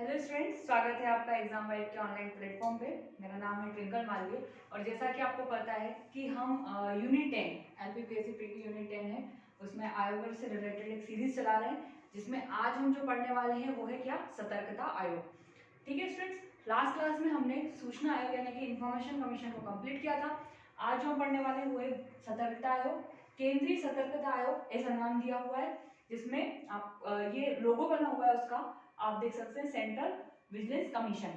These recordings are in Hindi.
हेलो स्टूडेंट्स, स्वागत है आपका एग्जाम वाइब के ऑनलाइन प्लेटफॉर्म पे। मेरा नाम है ट्विंकल मालवीय और जैसा कि आपको पता है कि हम यूनिट 10 एलपीपीएससी प्रीटी यूनिट 10 है, उसमें आयोग से रिलेटेड एक सीरीज चला रहे हैं जिसमें आज हम जो पढ़ने वाले हैं वो है क्या, सतर्कता आयोग। ठीक है स्टूडेंट्स, लास्ट क्लास में हमने सूचना आयोग यानी कि इंफॉर्मेशन कमीशन को कंप्लीट किया था। आज जो हम पढ़ने वाले हैं वो है सतर्कता आयोग। केंद्रीय सतर्कता आयोग ऐसा नाम दिया हुआ है, जिसमें आप ये लोगो बना हुआ है उसका, आप देख सकते हैं, सेंट्रल विजिलेंस कमीशन।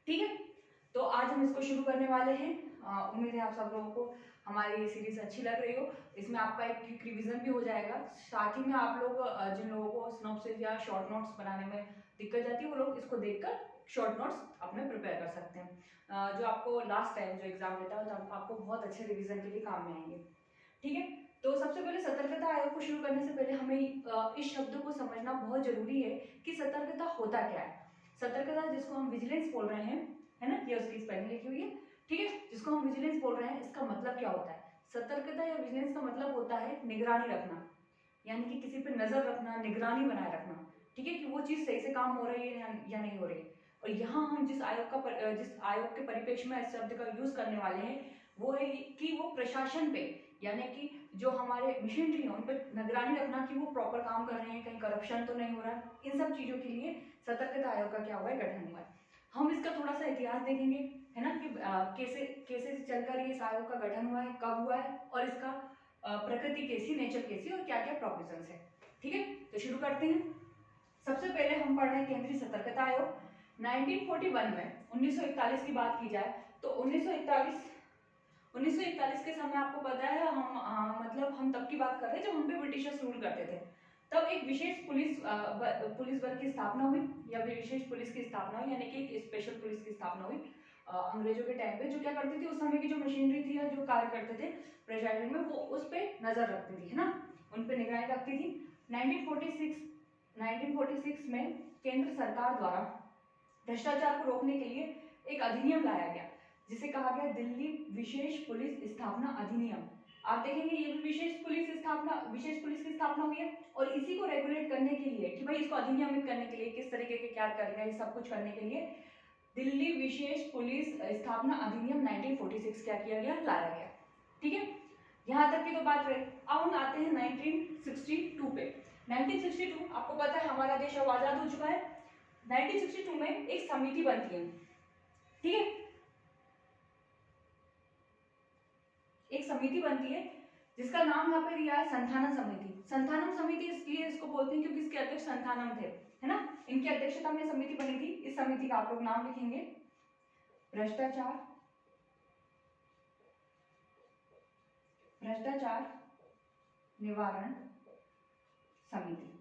ठीक है, तो आज हम इसको शुरू करने वाले हैं। उम्मीद है आप सब लोगों को हमारी ये सीरीज अच्छी लग रही हो। इसमें आपका एक क्विक रिवीजन भी हो जाएगा। साथ ही में आप लोग जिन लोगों को सिनॉप्सिस या शॉर्ट नोट्स बनाने में दिक्कत जाती है वो लोग इसको देखकर शॉर्ट नोट्स अपने प्रिपेयर कर सकते हैं, जो आपको लास्ट टाइम जो एग्जाम देता है तो आपको बहुत अच्छे रिविजन के लिए काम में आएंगे। ठीक है, तो सबसे पहले सतर्कता आयोग को शुरू करने से पहले हमें इस शब्द को समझना बहुत जरूरी है कि सतर्कता होता क्या है। सतर्कता जिसको हम विजिलेंस बोल रहे हैं, है ना, ये उसकी स्पेलिंग लिखी हुई है। ठीक है, जिसको हम विजिलेंस बोल रहे हैं, इसका मतलब क्या होता है? सतर्कता या विजिलेंस का मतलब होता है निगरानी रखना, यानी कि किसी पे नजर रखना, निगरानी बनाए रखना। ठीक है, कि वो चीज सही से काम हो रही है या नहीं हो रही है। और यहाँ हम जिस आयोग के परिप्रेक्ष्य में इस शब्द का यूज करने वाले हैं वो है कि वो प्रशासन पे, यानी कि जो हमारे मशीनरी है उन पर निगरानी रखना कि वो प्रॉपर काम कर रहे हैं, कहीं करप्शन तो नहीं हो रहा है। इन सब चीजों के लिए सतर्कता आयोग का क्या हुआ है, गठन हुआ है। हम इसका थोड़ा सा इतिहास देखेंगे, है ना, कि कैसे कैसे चलकर ये इस आयोग का गठन हुआ है, कब हुआ है और इसका प्रकृति कैसी, नेचर कैसी और क्या क्या प्रोविजंस है। ठीक है, तो शुरू करते हैं। सबसे पहले हम पढ़ रहे हैं केंद्रीय सतर्कता आयोग। 1941 में 1941 की बात की जाए तो 1941 के समय आपको पता है हम मतलब हम तब की बात कर रहे हैं जब हम पे ब्रिटिशर्स रूल करते थे। तब एक विशेष पुलिस बल की स्थापना हुई, या विशेष पुलिस की स्थापना हुई, यानी कि एक स्पेशल पुलिस की स्थापना हुई अंग्रेजों के टाइम पे, जो क्या करती थी उस समय की जो मशीनरी थी या जो कार्य करते थे प्रशासन में, वो उस पे नजर रखती थी, है ना, उन पे निगरानी रखती थी। 1946 में केंद्र सरकार द्वारा भ्रष्टाचार को रोकने के लिए एक अधिनियम लाया गया जिसे कहा गया दिल्ली विशेष पुलिस स्थापना अधिनियम। आप देखेंगे ये भी विशेष पुलिस की स्थापना हुई है, और इसी को रेगुलेट करने के लिए कि भाई इसको अधिनियमित करने के लिए किस तरीके के क्या करेगा, ये सब कुछ करने के लिए दिल्ली विशेष पुलिस स्थापना अधिनियम 1946 क्या किया गया, लाया गया। ठीक है, यहाँ तक की तो बात रही। अब हम आते हैं 1962 पे। 1962 आपको पता है हमारा देश अब आजाद हो चुका है। 1962 में एक समिति बनती है। ठीक है, एक समिति बनती है जिसका नाम यहाँ पे दिया है संथानम समिति। संथानम समिति इसलिए इसको बोलते हैं क्योंकि इसके अध्यक्ष संथानम थे, है ना, इनकी अध्यक्षता में समिति बनी थी। इस समिति का आप लोग नाम लिखेंगे भ्रष्टाचार निवारण समिति।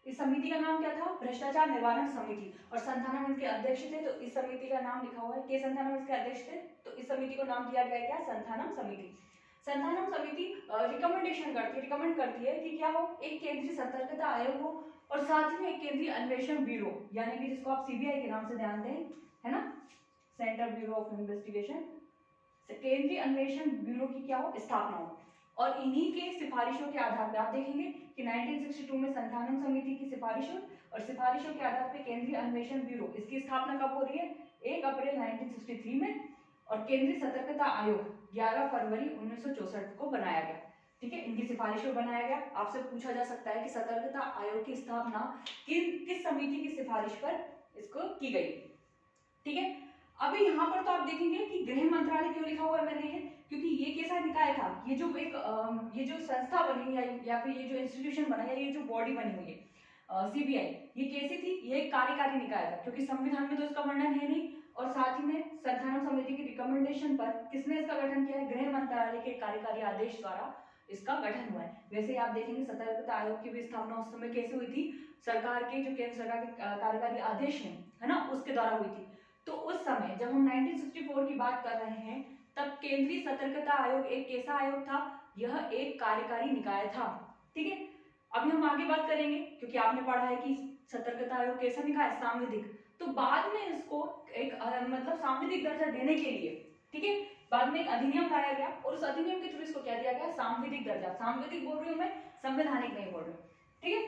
इस समिति का नाम क्या था, भ्रष्टाचार निवारण समिति, और संथानम इसके अध्यक्ष थे। तो इस समिति का नाम लिखा हुआ है, के संथानम इसके अध्यक्ष थे, तो इस समिति को नाम दिया गया क्या, संथानम समिति। संथानम समिति रिकमेंड करती है कि क्या हो, एक केंद्रीय सतर्कता आयोग हो और साथ ही में एक केंद्रीय अन्वेषण ब्यूरो, यानी कि जिसको आप सीबीआई के नाम से जानते हैं, है ना, सेंट्रल ब्यूरो ऑफ इन्वेस्टिगेशन, केंद्रीय अन्वेषण ब्यूरो की क्या हो, स्थापना हो। और इन्हीं के सिफारिशों के आधार पर आप देखेंगे कि 1962 में संथानम समिति की सिफारिशों और सिफारिशों के आधार पर केंद्रीय अन्वेषण ब्यूरो, इसकी स्थापना कब हो रही है, 1 अप्रैल 1963 में, और केंद्रीय सतर्कता आयोग 11 फरवरी 1964 को बनाया गया। ठीक है, इनकी सिफारिशों बनाया गया। आपसे पूछा जा सकता है कि सतर्कता आयोग की स्थापना किस समिति की सिफारिश पर इसको की गई। ठीक है, अभी यहाँ पर तो आप देखेंगे कि गृह मंत्रालय क्यों लिखा हुआ है मैंने ये, क्योंकि ये कैसा निकाय था, ये जो एक ये जो संस्था बनी या फिर ये जो इंस्टीट्यूशन बना या ये जो बॉडी बनी हुई है सीबीआई, ये कैसी थी, ये एक कार्यकारी निकाय था, क्योंकि संविधान में तो इसका वर्णन है नहीं। और साथ ही में संथानम समिति की रिकमेंडेशन पर किसने इसका गठन किया है, गृह मंत्रालय के कार्यकारी आदेश द्वारा इसका गठन हुआ है। वैसे ही आप देखेंगे सतर्कता आयोग की भी स्थापना उस समय कैसे हुई थी, सरकार के जो केंद्र सरकार के कार्यकारी आदेश है ना, उसके द्वारा हुई थी। तो उस समय जब हम 1964 की बात कर रहे हैं तब केंद्रीय सतर्कता आयोग एक कैसा आयोग था, यह एक कार्यकारी निकाय था। ठीक है, अभी हम आगे बात करेंगे क्योंकि आपने पढ़ा है कि सतर्कता आयोग कैसा निकाय, सांविधिक। तो बाद में इसको एक मतलब सांविधिक दर्जा देने के लिए, ठीक है, बाद में एक अधिनियम लाया गया और उस अधिनियम के थ्रू इसको क्या दिया गया, सांविधिक दर्जा। सांविधिक बोल रही हूँ मैं, संवैधानिक नहीं बोल रही हूँ। ठीक है,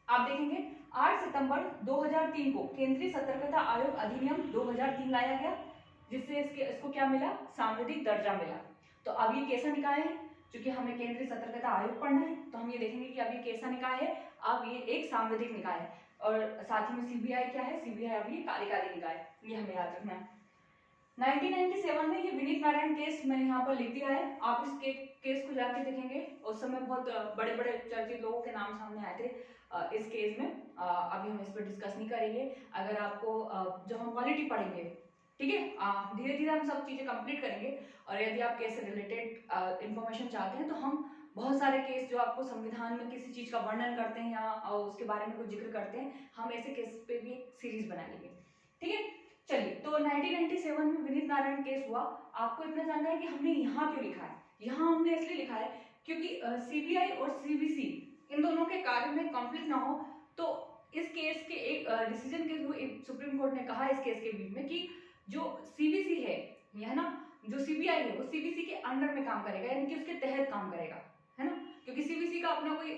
आप देखेंगे 8 सितंबर 2003 को केंद्रीय सतर्कता आयोग अधिनियम 2003 लाया गया, जिससे इसको क्या मिला, सांविधिक दर्जा मिला। तो अब ये कैसा निकाय है, क्योंकि हमें केंद्रीय सतर्कता आयोग पढ़ना है तो हम ये देखेंगे कि अब ये कैसा निकाय है, अब ये एक सांविधिक निकाय है। और साथ ही में सीबीआई क्या है, सीबीआई अब ये कार्यकारी निकाय है, ये हमें याद रखना है। 1997 में ये विनीत नारायण केस मैंने यहाँ पर लिख दिया है, आप इस केस को जाके देखेंगे, उस समय बहुत बड़े बड़े चर्चित लोगों के नाम सामने आए थे इस केस में। अभी हम इस पर डिस्कस नहीं करेंगे। अगर आपको जब हम पॉलिटी पढ़ेंगे, ठीक है, धीरे धीरे हम सब चीजें कंप्लीट करेंगे, और यदि आप केस से रिलेटेड इंफॉर्मेशन चाहते हैं तो हम बहुत सारे केस जो आपको संविधान में किसी चीज का वर्णन करते हैं या उसके बारे में कुछ जिक्र करते हैं, हम ऐसे केस पे भी एक सीरीज बना लेंगे, ठीक है। चलिए, तो 1997 में विनीत नारायण केस हुआ। आपको इतना जानना है कि हमने यहाँ क्यों लिखा है, यहाँ हमने इसलिए लिखा है क्योंकि सीबीआई और सीबीसी इन दोनों के कार्य में कॉन्फ्लिक्ट ना हो। तो इस केस के एक डिसीजन के थ्रू सुप्रीम कोर्ट ने कहा इस केस के बीच में कि जो सीबीसी है ना, जो सीबीआई है वो सीबीसी के अंडर में काम करेगा, यानी कि उसके तहत काम करेगा, है ना, क्योंकि सीबीसी का अपना कोई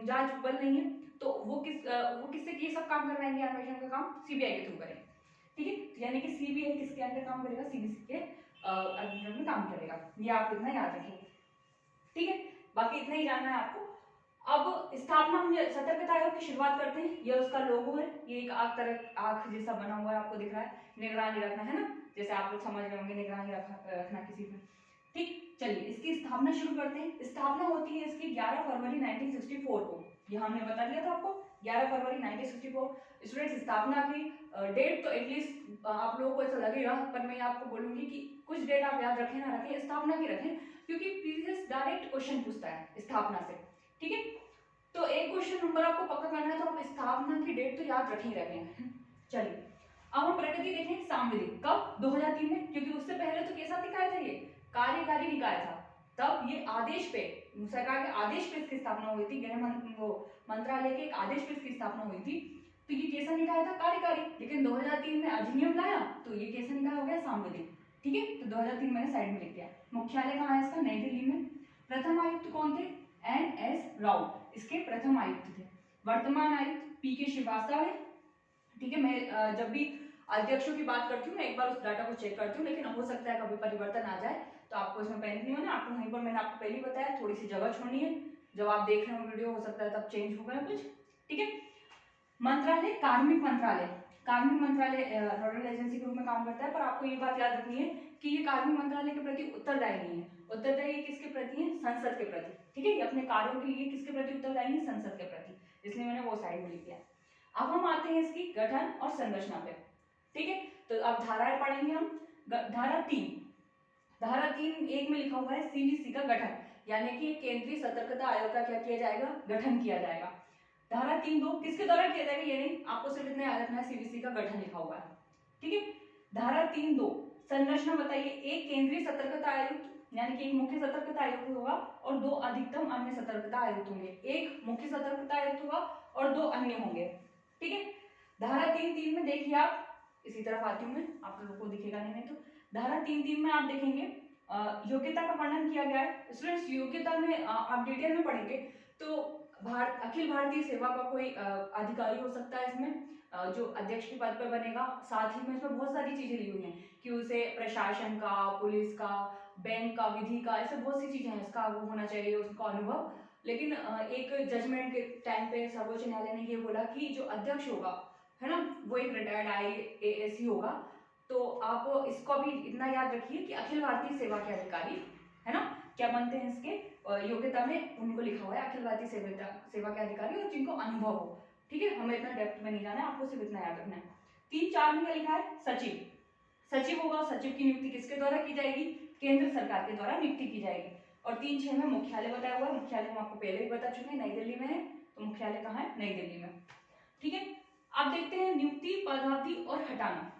जांच बल नहीं है, तो वो किससे ये सब काम करवाएंगे, अन्वेषण का काम सीबीआई के थ्रू करेंगे, ठीक है। यानी कि सीबीआई किसके अंडर काम करेगा, सीबीसी के अंडर में काम करेगा, ये आप इतना याद रखेंगे, ठीक है। बाकी इतना ही जानना है आपको। अब स्थापना हम सतर्कता आयोग की शुरुआत करते हैं। ये उसका लोगो है, ये एक आंख जैसा बना हुआ है, आपको दिख रहा है, निगरानी रखना, है ना, जैसे आप लोग समझ रहे होंगे निगरानी रखना किसी पे, ठीक। चलिए, इसकी स्थापना शुरू करते हैं। स्थापना होती है इसकी 11 फरवरी 1964 को, ये हमने बता दिया था आपको, 11 फरवरी 1964 स्टूडेंट्स स्थापना की डेट तो एटलीस्ट आप लोगों को ऐसा लगेगा, पर मैं आपको बोलूंगी कि कुछ डेट आप याद रखें ना रखें, स्थापना की रखें, क्योंकि पीसीएस डायरेक्ट क्वेश्चन पूछता है स्थापना से, ठीक है। तो एक क्वेश्चन नंबर आपको पक्का करना है, तो आप स्थापना की डेट तो याद रख ही रखें। चलिए, अब हम प्रगति देखें। सांविधिक कब, 2003 में, क्योंकि उससे पहले तो कैसा निकाय था, ये कार्यकारी निकाय था। तब ये आदेश पे, सरकार के आदेश पे इसकी स्थापना हुई थी, गृह मंत्रालय के एक आदेश पे इसकी स्थापना हुई थी। तो ये कैसा निकाय था, कार्यकारी। लेकिन 2003 में अधिनियम लाया तो ये कैसा निकाय हो गया, सांविधिक, ठीक है। तो 2003 मैंने साइड में लिख दिया। मुख्यालय कहाँ है इसका, नई दिल्ली में। प्रथम आयुक्त कौन थे, NS राव इसके प्रथम आयुक्त थे। वर्तमान आयुक्त PK श्रीवास्तव है, ठीक है। मैं जब भी अध्यक्षों की बात करती हूँ मैं एक बार उस डाटा को चेक करती हूँ, लेकिन हो सकता है कभी परिवर्तन आ जाए, तो आपको इसमें पैनिक नहीं होना। आपको वहीं पर मैंने आपको पहले ही बताया, थोड़ी सी जगह छोड़नी है, जब आप देख रहे हो वीडियो हो सकता है तब चेंज हो गया कुछ, ठीक है। मंत्रालय, कार्मिक मंत्रालय, कार्मिक मंत्रालय नोडल एजेंसी के रूप में काम करता है, पर आपको ये बात याद रखनी है कि ये कार्मिक मंत्रालय के प्रति उत्तरदायी नहीं है। उत्तरदायी किसके प्रति है, संसद के प्रति, ठीक है। ये अपने कार्यों के लिए किसके प्रति उत्तरदायी है, संसद के प्रति, इसलिए मैंने वो साइड में लिख दिया। अब हम आते हैं इसकी गठन और संरचना पे, ठीक है। तो अब धाराएं पढ़ेंगे हम। धारा 3 एक में लिखा हुआ है सीबीसी का गठन, यानी कि केंद्रीय सतर्कता आयोग का क्या किया जाएगा, गठन किया जाएगा। धारा 3(2) किसके द्वारा किया जाएगा, ये नहीं, आपको सिर्फ इतना याद रखना है, सीबीसी का गठन लिखा हुआ है, ठीक है। धारा 3(2) संरचना बताइए। एक केंद्रीय सतर्कता आयुक्त, यानी कि एक मुख्य सतर्कता आयुक्त होगा और 2 अधिकतम अन्य सतर्कता आयुक्त होंगे। एक मुख्य सतर्कता आयुक्त होगा और 2 अन्य होंगे, ठीक है। धारा 3(3) में देखिए, आप इसी तरफ आती हूँ मैं, आप लोगों को दिखेगा नहीं तो धारा 3(3) में आप देखेंगे योग्यता का वर्णन किया गया है। स्टूडेंट्स, योग्यता में आप डिटेल में पढ़ेंगे तो अखिल भारतीय सेवा का कोई अधिकारी हो सकता है इसमें, जो अध्यक्ष के पद पर बनेगा। साथ ही में इसमें बहुत सारी चीजें ली हुई हैं कि उसे प्रशासन का, पुलिस का, बैंक का, विधि का, ऐसे बहुत सी चीजें हैं, इसका वो होना चाहिए उसका अनुभव। लेकिन एक जजमेंट के टाइम पे सर्वोच्च न्यायालय ने ये बोला कि जो अध्यक्ष होगा, है ना, वो एक रिटायर्ड IAS ही होगा। तो आप इसको भी इतना याद रखिए कि अखिल भारतीय सेवा के अधिकारी, है ना, क्या बनते हैं इसके योग्यता में, उनको लिखा हुआ है अखिल भारतीय सेवा के अधिकारी, और जिनको अनुभव हो, ठीक है। हमें इतना डेप्थ में नहीं जाना है, आपको सिर्फ इतना याद रखना है। 3(4) में क्या लिखा है, सचिव। सचिव होगा, सचिव की नियुक्ति किसके द्वारा की जाएगी, केंद्र सरकार के द्वारा नियुक्ति की जाएगी। और 3(6) में मुख्यालय बताया हुआ है। मुख्यालय हम आपको पहले ही बता चुके हैं, नई दिल्ली में है, तो मुख्यालय कहाँ है, नई दिल्ली में, ठीक है। अब देखते हैं नियुक्ति, पदावधि और हटाना।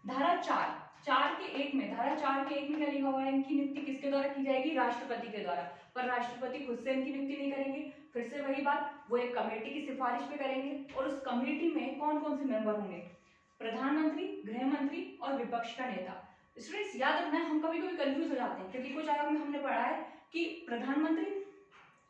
धारा 4(1) में, धारा 4(1) में क्या लिखा हुआ है, इनकी नियुक्ति किसके द्वारा की जाएगी, राष्ट्रपति के द्वारा। पर राष्ट्रपति खुद से इनकी नियुक्ति नहीं करेंगे, फिर से वही बात, वो एक कमेटी की सिफारिश पे करेंगे। और उस कमेटी में कौन कौन से मेंबर होंगे, प्रधानमंत्री, गृह मंत्री और विपक्ष का नेता। स्टूडेंट्स, याद रखना है, हम कभी कभी कंफ्यूज हो जाते हैं, क्योंकि कुछ आयोग में हमने पढ़ा है कि प्रधानमंत्री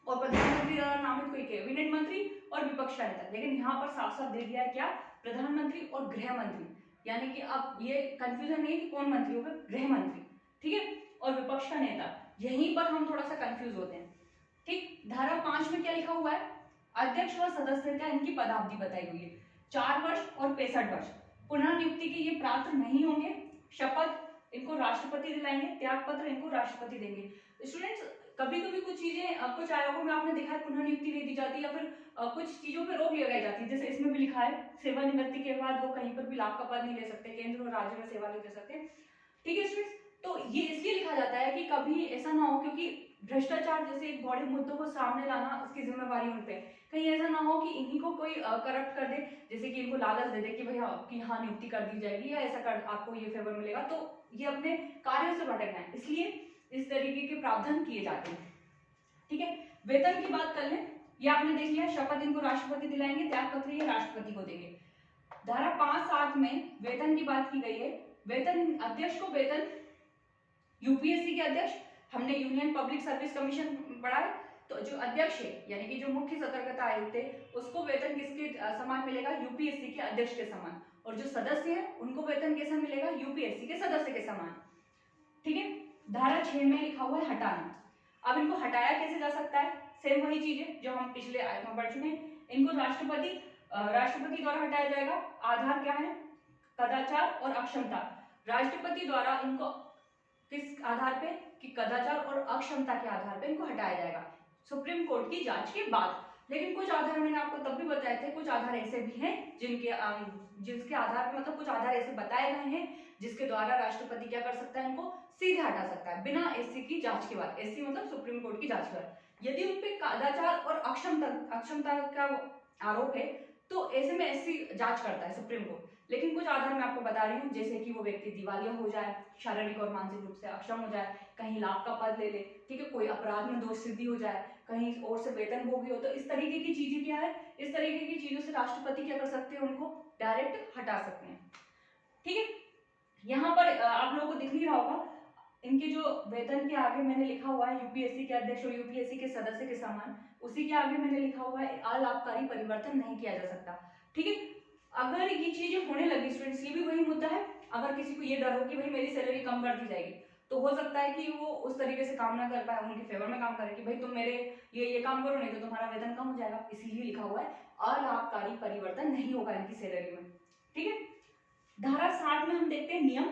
और प्रधानमंत्री द्वारा नामित कोई कैबिनेट मंत्री और विपक्ष का नेता। लेकिन यहाँ पर साफ साफ दे दिया है क्या, प्रधानमंत्री और गृह मंत्री, यानी कि अब ये कंफ्यूजन नहीं है कि कौन मंत्री होगा, गृह मंत्री, ठीक है, और विपक्ष का नेता। यहीं पर हम थोड़ा सा कंफ्यूज होते हैं, ठीक। धारा 5 में क्या लिखा हुआ है, अध्यक्ष व सदस्यता इनकी पदावधि बताई हुई है, 4 वर्ष और 65 वर्ष। पुनर्नियुक्ति के ये पात्र नहीं होंगे, शपथ इनको राष्ट्रपति दिलाएंगे, त्याग पत्र इनको राष्ट्रपति देंगे। स्टूडेंट्स, कभी कभी कुछ चीजें कुछ आयोगों में आपने देखा है पुनर्नियुक्ति नहीं दी जाती या फिर कुछ चीजों पे रोक लगाई जाती है, जैसे इसमें भी लिखा है सेवानिवृत्ति के बाद वो कहीं पर भी लाभ का पद नहीं ले सकते, केंद्र और राज्य में सेवा नहीं दे सकते, ठीक है स्टूडेंट्स। तो ये इसलिए लिखा जाता है कि कभी ऐसा ना हो, क्योंकि भ्रष्टाचार जैसे एक बड़े मुद्दों को सामने लाना उसकी जिम्मेवारी उन पे, कहीं ऐसा ना हो कि इन्हीं को कोई करप्ट कर दे, जैसे कि इनको लालच दे दे कि भाई आपकी हाँ नियुक्ति कर दी जाएगी या ऐसा कर आपको ये फेवर मिलेगा, तो ये अपने कार्यों से भटकना है, इसलिए इस तरीके के प्रावधान किए जाते हैं, ठीक है। वेतन की बात कर लें, ये आपने देख लिया, शपथ इनको राष्ट्रपति दिलाएंगे, त्याग पत्र ये राष्ट्रपति को देंगे। धारा 5-7 में वेतन की बात की गई है। वेतन, अध्यक्ष को वेतन, यूपीएससी के अध्यक्ष, हमने यूनियन पब्लिक सर्विस कमीशन पढ़ा है, तो जो अध्यक्ष है यानी कि जो मुख्य सतर्कता आयुक्त है उसको वेतन किसके समान मिलेगा, यूपीएससी के अध्यक्ष के समान, और जो सदस्य है उनको वेतन कैसा मिलेगा, यूपीएससी के सदस्य के समान, ठीक है। धारा 6 में लिखा हुआ है हटाना। अब इनको हटाया कैसे जा सकता है, सेम वही चीज है जो हम पिछले आयत में पढ़ चुके हैं। इनको राष्ट्रपति द्वारा हटाया जाएगा। आधार क्या है, कदाचार और अक्षमता। राष्ट्रपति द्वारा इनको किस आधार पे, कि कदाचार और अक्षमता के आधार पे इनको हटाया जाएगा, सुप्रीम कोर्ट की जांच के बाद। लेकिन कुछ आधार मैंने आपको तब भी बताए थे, कुछ आधार ऐसे भी हैं जिसके आधार पे, मतलब कुछ आधार ऐसे बताए गए हैं जिसके द्वारा राष्ट्रपति क्या कर सकता है, इनको सीधे हटा सकता है बिना एससी की जांच के बाद, एससी मतलब सुप्रीम कोर्ट की जांच के बाद। यदि उन पे कदाचार और अक्षमता का आरोप है तो ऐसे में एससी जांच करता है सुप्रीम कोर्ट। लेकिन कुछ आधार मैं आपको बता रही हूँ, जैसे कि वो व्यक्ति दिवालिया हो जाए, शारीरिक और मानसिक रूप से अक्षम हो जाए, कहीं लाभ का पद ले ले, ठीक है, कोई अपराध में दोष सिद्धि हो जाए, कहीं और से वेतन भोगी हो, तो इस तरीके की चीजें क्या है, इस तरीके की चीजों से राष्ट्रपति क्या कर सकते हैं, उनको डायरेक्ट हटा सकते हैं, ठीक है। यहाँ पर आप लोगों को दिख नहीं रहा होगा, इनके जो वेतन के आगे मैंने लिखा हुआ है यूपीएससी के अध्यक्ष और यूपीएससी के सदस्य के समान, उसी के आगे मैंने लिखा हुआ है अलाभकारी परिवर्तन नहीं किया जा सकता, ठीक है। अगर ये चीजें होने लगी स्टूडेंट्स, ये भी वही मुद्दा है, अगर किसी को ये डर हो कि भाई मेरी सैलरी कम कर दी जाएगी, तो हो सकता है कि वो उस तरीके से काम ना कर पाए, उनके फेवर में काम करे कि भाई तुम मेरे ये काम करो, नहीं तो तुम्हारा वेतन कम हो जाएगा, इसीलिए लिखा हुआ है अलाभकारी परिवर्तन नहीं होगा इनकी सैलरी में, ठीक है। धारा 7 में हम देखते हैं नियम,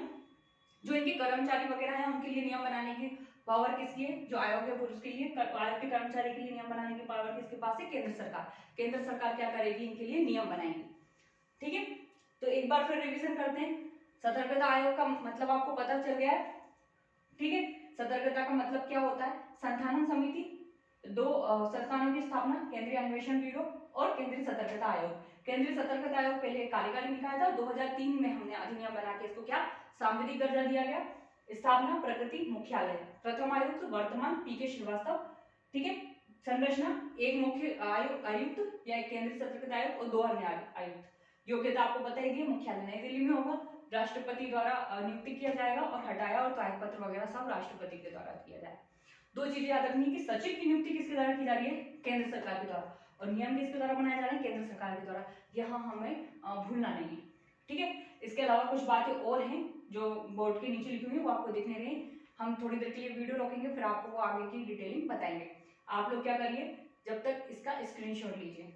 जो इनके कर्मचारी वगैरह हैं उनके लिए नियम बनाने की पावर किसकी है, जो आयोग है उसके लिए, आयोग के कर्मचारी के लिए नियम बनाने की पावर किसके पास है, केंद्र सरकार। केंद्र सरकार क्या करेगी, इनके लिए नियम बनाएगी, ठीक है। तो एक बार फिर रिवीजन करते हैं। सतर्कता आयोग का मतलब आपको पता चल गया है, ठीक है। सतर्कता का मतलब क्या होता है, संस्थानन समिति, 2 संस्थानों की स्थापना, केंद्रीय अन्वेषण ब्यूरो और केंद्रीय सतर्कता आयोग। केंद्रीय सतर्कता आयोग पहले कार्यकाल निकाय था, 2003 में हमने अधिनियम बना के इसको क्या सांविधिक दर्जा दिया गया। स्थापना प्रकृति मुख्यालय, प्रथम आयुक्त वर्तमान पीके श्रीवास्तव, ठीक है। संरचना, एक मुख्य आयुक्त या एक केंद्रीय सतर्कता आयुक्त और 2 अन्य आयुक्त। योग्यता आपको पता ही है, मुख्यालय नई दिल्ली में होगा, राष्ट्रपति द्वारा नियुक्ति किया जाएगा और हटाया और त्याग पत्र वगैरह सब राष्ट्रपति के द्वारा किया जाए। 2 चीजें याद रखनी कि सचिव की नियुक्ति किसके द्वारा की जा रही है, केंद्र सरकार के द्वारा, और नियम किसके द्वारा बनाए जा रहे हैं, केंद्र सरकार के द्वारा, यहाँ हमें भूलना नहीं है, ठीक है। इसके अलावा कुछ बातें और हैं जो बोर्ड के नीचे लिखी हुई है, वो आपको दिखने रही, हम थोड़ी देर के लिए वीडियो रोकेंगे, फिर आपको वो आगे की डिटेलिंग बताएंगे। आप लोग क्या करिए, जब तक इसका स्क्रीनशॉट लीजिए।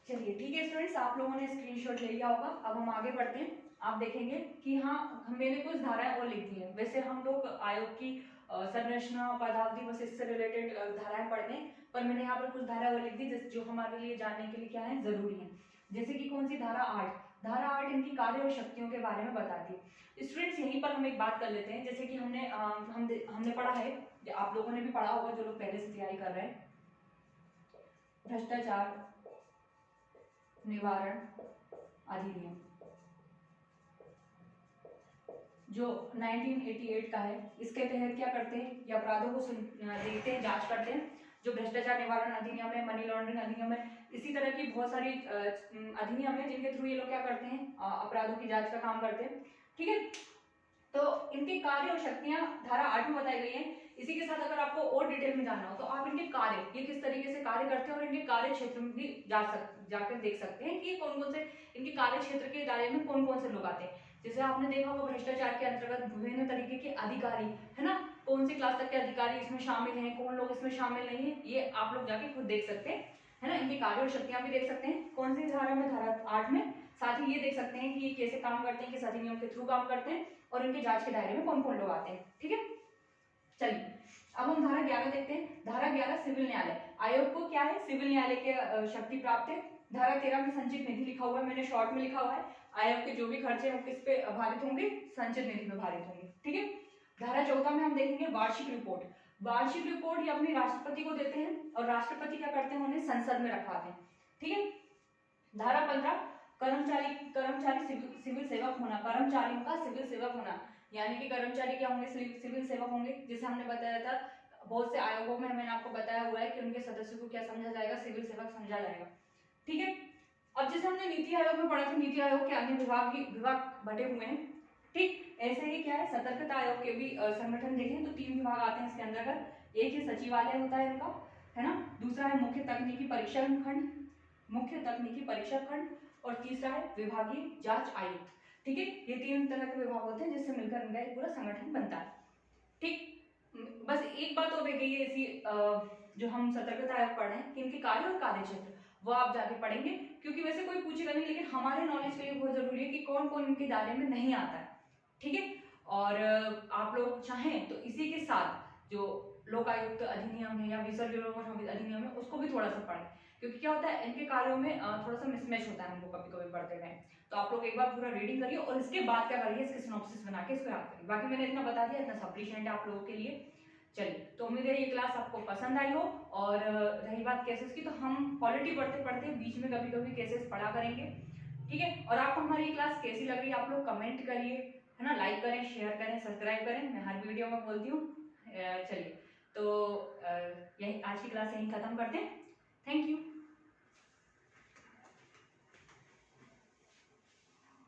चलिए ठीक है स्टूडेंट्स, आप लोगों ने स्क्रीनशॉट ले लिया होगा। अब हम आगे बढ़ते हैं। आप देखेंगे कि हाँ मैंने कुछ धाराएं और लिख दी हैं। वैसे हम लोग आयोग की संरचना पदावधि बस इससे रिलेटेड धाराएं पढ़ते हैं, पर मैंने यहाँ पर कुछ धाराएं और लिख दी जो हमारे लिए जानने के लिए क्या है, जरूरी है। जैसे कि कौन सी, धारा 8। धारा 8 इनकी कार्य और शक्तियों के बारे में बताती है। स्टूडेंट्स यहीं पर हम एक बात कर लेते हैं, जैसे कि हमने पढ़ा है, आप लोगों ने भी पढ़ा होगा जो लोग पहले से तैयारी कर रहे हैं, भ्रष्टाचार निवारण अधिनियम जो 1988 का है। इसके तहत क्या करते हैं, ये अपराधों को देखते हैं, जांच करते हैं। जो भ्रष्टाचार निवारण अधिनियम है, मनी लॉन्ड्रिंग अधिनियम है, इसी तरह की बहुत सारी अधिनियम है जिनके थ्रू ये लोग क्या करते हैं, अपराधों की जांच का काम करते हैं। ठीक है, तो इनके कार्य और शक्तियां धारा 8 में बताई गई हैं। इसी के साथ अगर आपको और डिटेल में जानना हो तो आप इनके कार्य, ये किस तरीके से कार्य करते हैं और इनके कार्य क्षेत्र में भी जाकर देख सकते हैं कि कौन कौन से इनके कार्य क्षेत्र के दायरे में कौन कौन से लोग आते हैं। जैसे आपने देखा होगा भ्रष्टाचार के अंतर्गत विभिन्न तरीके के अधिकारी, है ना, कौन सी क्लास तक के अधिकारी इसमें शामिल हैं, कौन लोग इसमें शामिल नहीं है, ये आप लोग जाके खुद देख सकते हैं, है ना। इनके कार्य और शक्तियां भी देख सकते हैं कौन सी धारा में, धारा 8 में। साथ ही ये देख सकते हैं कि ये कैसे काम करते हैं, किस अधिनियम के थ्रू काम करते हैं और इनके जांच के दायरे में कौन कौन लोग आते हैं। ठीक है, चलिए अब हम धारा 11 देखते हैं। धारा 11 सिविल न्यायालय आयोग को क्या है, सिविल न्यायालय के शक्ति प्राप्त है। धारा 13 में संचित निधि लिखा हुआ है, मैंने शॉर्ट में लिखा हुआ है। आयोग के जो भी खर्चे हैं किस पे भारित होंगे, संचित निधि में भारित होंगे। ठीक है, धारा 14 में हम देखेंगे वार्षिक रिपोर्ट। वार्षिक रिपोर्ट ये अपने राष्ट्रपति को देते हैं और राष्ट्रपति क्या करते हैं, उन्हें संसद में रखवाते हैं। ठीक है, धारा 15 कर्मचारी सिविल सेवक होना, कर्मचारियों का सिविल सेवक होना, यानी कि कर्मचारी क्या होंगे, सिविल सेवक होंगे। जैसे हमने बताया था बहुत से आयोगों में मैंने आपको बताया हुआ है कि उनके सदस्यों को क्या समझा जाएगा, सिविल सेवक समझा जाएगा। ठीक है, अब जैसे हमने नीति आयोग में पढ़ा था, नीति आयोग के अन्य विभाग बटे हुए हैं। ठीक, ऐसे ही क्या है, सतर्कता आयोग के भी संगठन देखें तो 3 विभाग आते हैं इसके अंतर्गत। एक है सचिवालय होता है इनका, है ना, दूसरा है मुख्य तकनीकी परीक्षण खंड और तीसरा है विभागीय जांच आयुक्त। ठीक है, ये 3 तरह के विभाग होते हैं जिससे मिलकर इनका एक पूरा संगठन बनता है। ठीक, बस एक बात और रह गई है इसी जो हम सतर्कता आयोग पढ़ रहे हैं कि इनके कार्य और कार्य क्षेत्र वो आप जाके पढ़ेंगे, क्योंकि वैसे कोई पूछेगा नहीं, लेकिन हमारे नॉलेज के लिए बहुत जरूरी है कि कौन कौन इनके दायरे में नहीं आता है। ठीक है, और आप लोग चाहें तो इसी के साथ जो लोकायुक्त अधिनियम है या विसर्जन अधिनियम है उसको भी थोड़ा सा पढ़ें, क्योंकि क्या होता है इनके कार्यों में थोड़ा सा मिसमैच होता है हमको कभी कभी पढ़ते टाइम। तो आप लोग एक बार पूरा रीडिंग करिए और इसके बाद क्या करिए, इसके सिनॉप्सिस बना के इसको याद करिए। बाकी मैंने इतना बता दिया, इतना सफिशिएंट है आप लोगों के लिए। चलिए, तो उम्मीद है ये क्लास आपको पसंद आई हो। और रही बात केसेस की, तो हम पॉलिटी पढ़ते पढ़ते बीच में कभी कभी केसेस पढ़ा करेंगे। ठीक है, और आपको हमारी क्लास कैसी लग रही है आप लोग कमेंट करिए, है ना, लाइक करें, शेयर करें, सब्सक्राइब करें, मैं हर वीडियो में बोलती हूँ। चलिए, तो यही आज की क्लास यहीं खत्म करते हैं। Thank you.